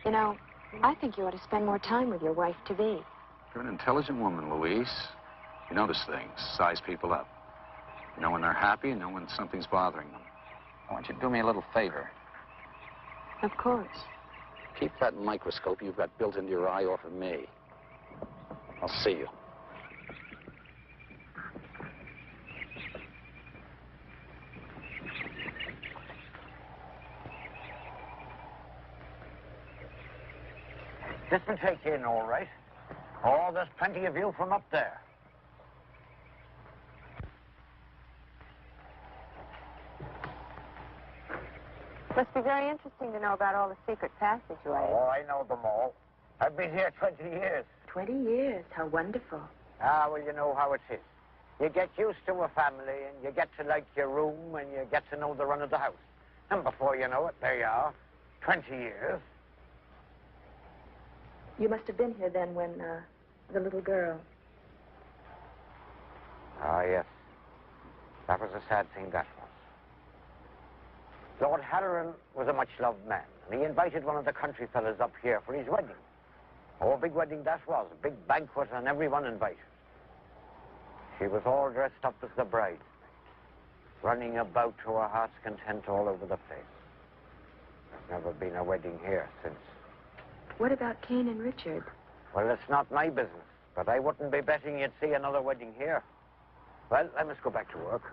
You know, I think you ought to spend more time with your wife-to-be. You're an intelligent woman, Louise. You notice things, size people up. You know when they're happy and know when something's bothering them. I want you to do me a little favor. Of course. Keep that microscope you've got built into your eye off of me. I'll see you. This will take you in all right. Oh, there's plenty of view from up there. Must be very interesting to know about all the secret passageways. Oh, I know them all. I've been here 20 years. 20 years, how wonderful. Ah, well, you know how it is. You get used to a family, and you get to like your room, and you get to know the run of the house. And before you know it, there you are, 20 years. You must have been here then when, the little girl. Ah, yes. That was a sad thing, that was. Lord Halloran was a much-loved man, and he invited one of the country fellas up here for his wedding. Oh, a big wedding that was, a big banquet, and everyone invited. She was all dressed up as the bride, running about to her heart's content all over the place. There's never been a wedding here since. What about Cain and Richard? Well, it's not my business, but I wouldn't be betting you'd see another wedding here. Well, I must go back to work.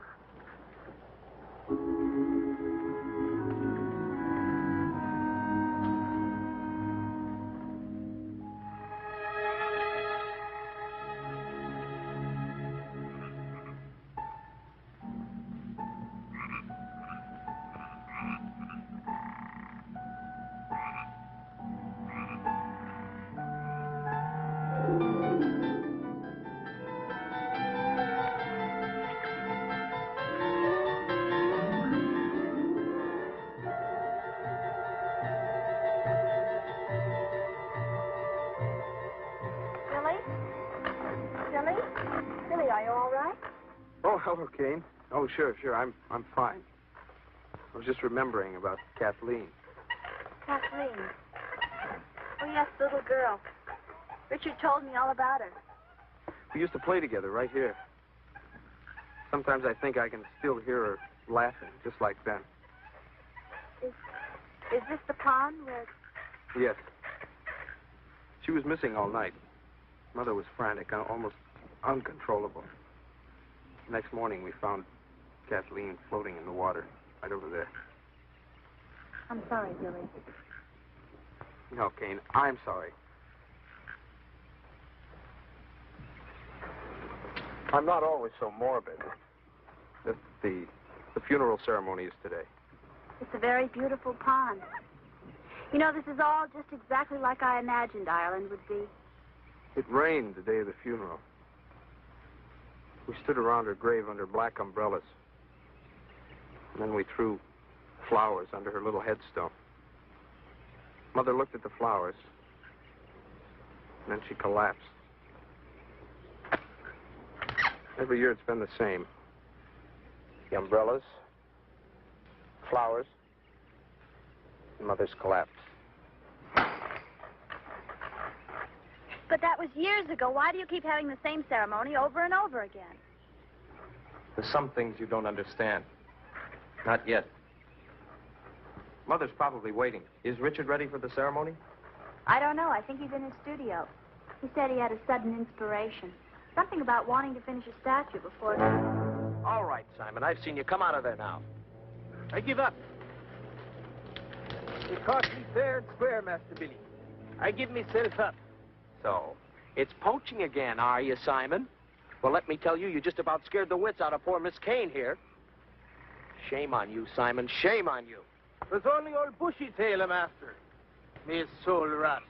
Hello, Cain. Oh, sure. I'm fine. I was just remembering about Kathleen. Kathleen? Oh, yes, the little girl. Richard told me all about her. We used to play together right here. Sometimes I think I can still hear her laughing, just like then. Is this the pond where... Yes. She was missing all night. Mother was frantic, almost uncontrollable. Next morning, we found Kathleen floating in the water right over there. I'm sorry, Billy. No, Cain, I'm sorry. I'm not always so morbid. The funeral ceremony is today. It's a very beautiful pond. You know, this is all just exactly like I imagined Ireland would be. It rained the day of the funeral. We stood around her grave under black umbrellas. And then we threw flowers under her little headstone. Mother looked at the flowers. And then she collapsed. Every year it's been the same. The umbrellas, flowers, and Mother's collapse. But that was years ago. Why do you keep having the same ceremony over and over again? There's some things you don't understand. Not yet. Mother's probably waiting. Is Richard ready for the ceremony? I don't know. I think he's in his studio. He said he had a sudden inspiration. Something about wanting to finish a statue before... All right, Simon. I've seen you. Come out of there now. I give up. It cost me fair and square, Master Billy. I give myself up. So, it's poaching again, are you, Simon? Well, let me tell you, you just about scared the wits out of poor Miss Kane here. Shame on you, Simon. Shame on you. It was only old Bushy-tail, Master. May his soul rot.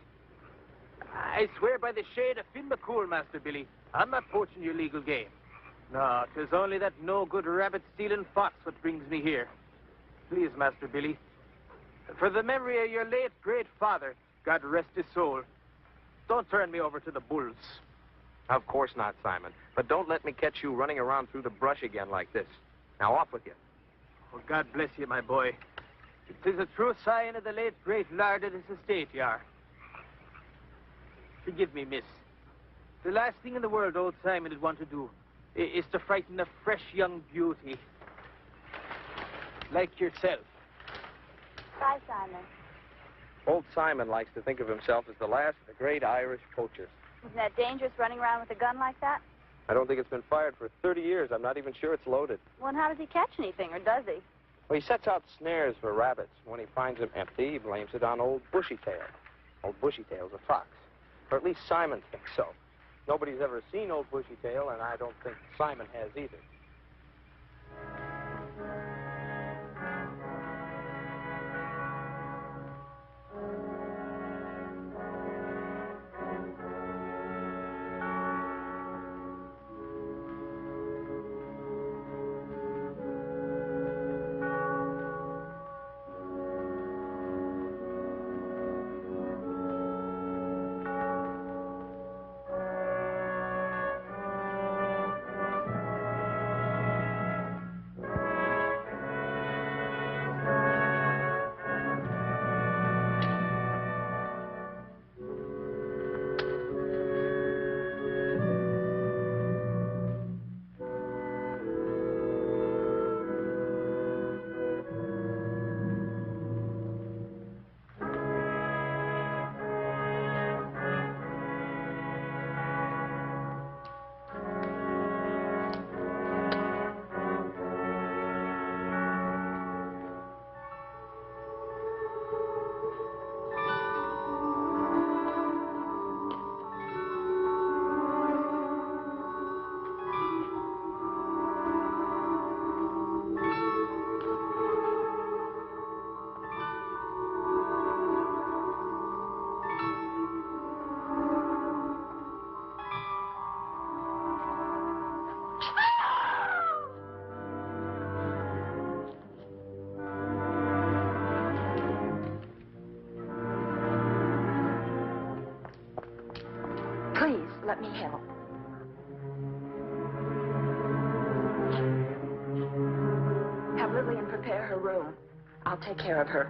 I swear by the shade of Finn McCool, Master Billy, I'm not poaching your legal game. No, 'tis only that no-good rabbit-stealing fox what brings me here. Please, Master Billy, for the memory of your late great father, God rest his soul, don't turn me over to the bulls. Of course not, Simon. But don't let me catch you running around through the brush again like this. Now, off with you. Well, God bless you, my boy. It is a true sign of the late great lord of this estate, you are. Forgive me, miss. The last thing in the world old Simon would want to do is to frighten a fresh young beauty like yourself. Bye, Simon. Old Simon likes to think of himself as the last of the great Irish poachers. Isn't that dangerous, running around with a gun like that? I don't think it's been fired for 30 years. I'm not even sure it's loaded. Well, and how does he catch anything, or does he? Well, he sets out snares for rabbits. When he finds them empty, he blames it on old Bushytail. Old Bushytail's a fox. Or at least Simon thinks so. Nobody's ever seen old Bushytail, and I don't think Simon has either. Please, let me help. Have Lillian prepare her room. I'll take care of her.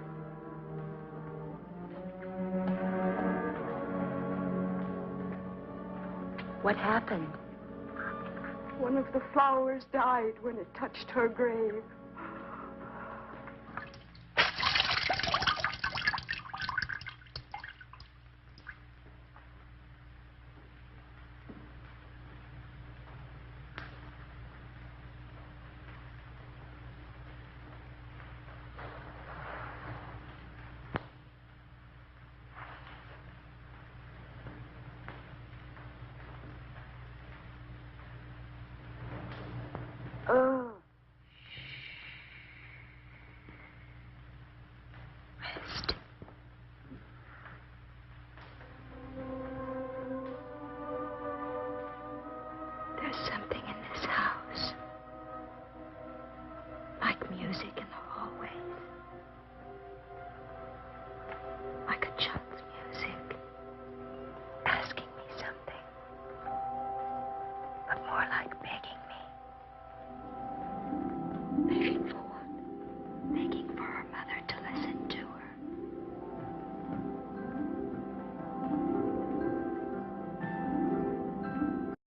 What happened? One of the flowers died when it touched her grave. Oh. Rest. There's something in this house. Like music in the hallways. Like a child.